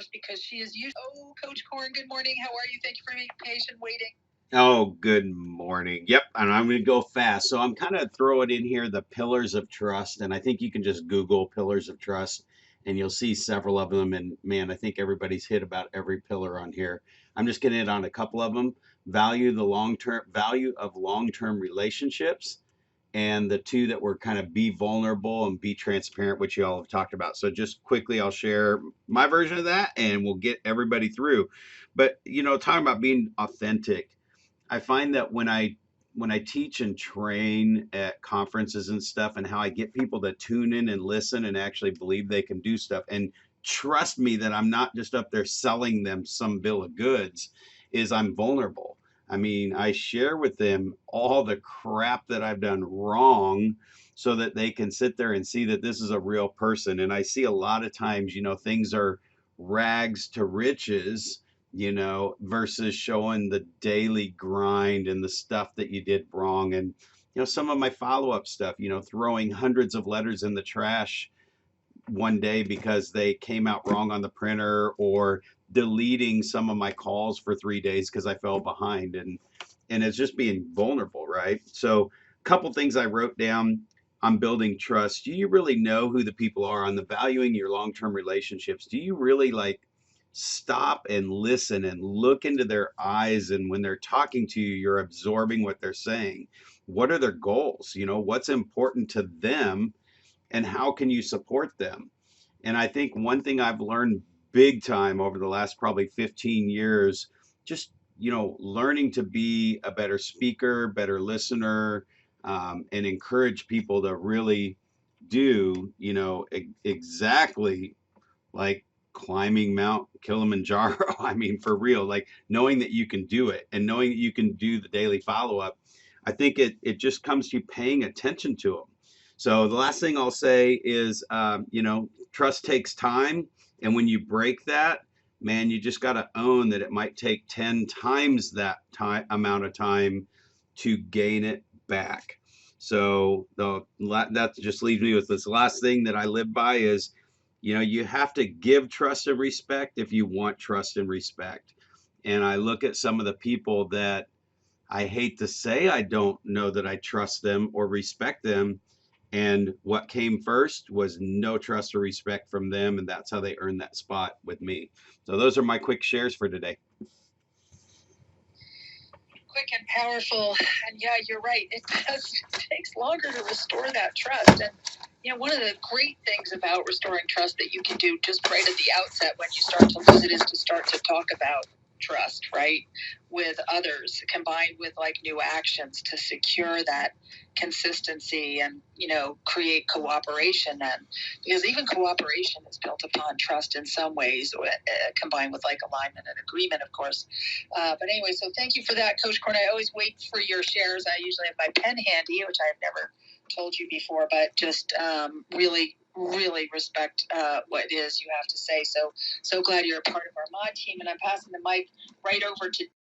course, because she is usually. Oh, Coach Corn, good morning. How are you? Thank you for being patient waiting. Oh, good morning. Yep, and I'm going to go fast. So I'm kind of throwing in here the pillars of trust, and I think you can just Google pillars of trust, and you'll see several of them. And man, I think everybody's hit about every pillar on here. I'm just going to hit on a couple of them. Value of long-term relationships, and the two that were kind of be vulnerable and be transparent, which you all have talked about. So just quickly, I'll share my version of that, and we'll get everybody through. But talking about being authentic. I find that when I teach and train at conferences and stuff, and how I get people to tune in and listen and actually believe they can do stuff and trust me that I'm not just up there selling them some bill of goods, is I'm vulnerable. I mean, I share with them all the crap that I've done wrong so that they can sit there and see that this is a real person. And I see a lot of times, things are rags to riches, versus showing the daily grind and the stuff that you did wrong. And, some of my follow up stuff, throwing hundreds of letters in the trash one day because they came out wrong on the printer, or deleting some of my calls for 3 days because I fell behind. And it's just being vulnerable, right? So, a couple things I wrote down on building trust. Do you really know who the people are? On the valuing your long term relationships, do you really stop and listen and look into their eyes, and when they're talking to you, you're absorbing what they're saying? What are their goals? What's important to them, and how can you support them? And I think one thing I've learned big time over the last probably 15 years, just, learning to be a better speaker, better listener, and encourage people to really do, exactly like climbing Mount Kilimanjaro. I mean, for real, like knowing that you can do it and knowing that you can do the daily follow up. I think it just comes to you paying attention to them. So the last thing I'll say is, trust takes time. And when you break that, man, you just got to own that it might take 10 times that time amount of time to gain it back. So that just leaves me with this last thing that I live by is, you have to give trust and respect if you want trust and respect. And I look at some of the people that I hate to say I don't know that I trust them or respect them. And what came first was no trust or respect from them. And that's how they earned that spot with me. So those are my quick shares for today. Quick and powerful. And yeah, you're right. It takes longer to restore that trust. And, one of the great things about restoring trust that you can do just right at the outset when you start to lose it is to start to talk about trust, right, with others, combined with new actions to secure that consistency and, create cooperation. And because even cooperation is built upon trust in some ways, combined with alignment and agreement, of course. But anyway, so thank you for that, Coach Corn. I always wait for your shares. I usually have my pen handy, which I've never told you before, but just really respect what it is you have to say. So glad you're a part of our mod team. And I'm passing the mic right over to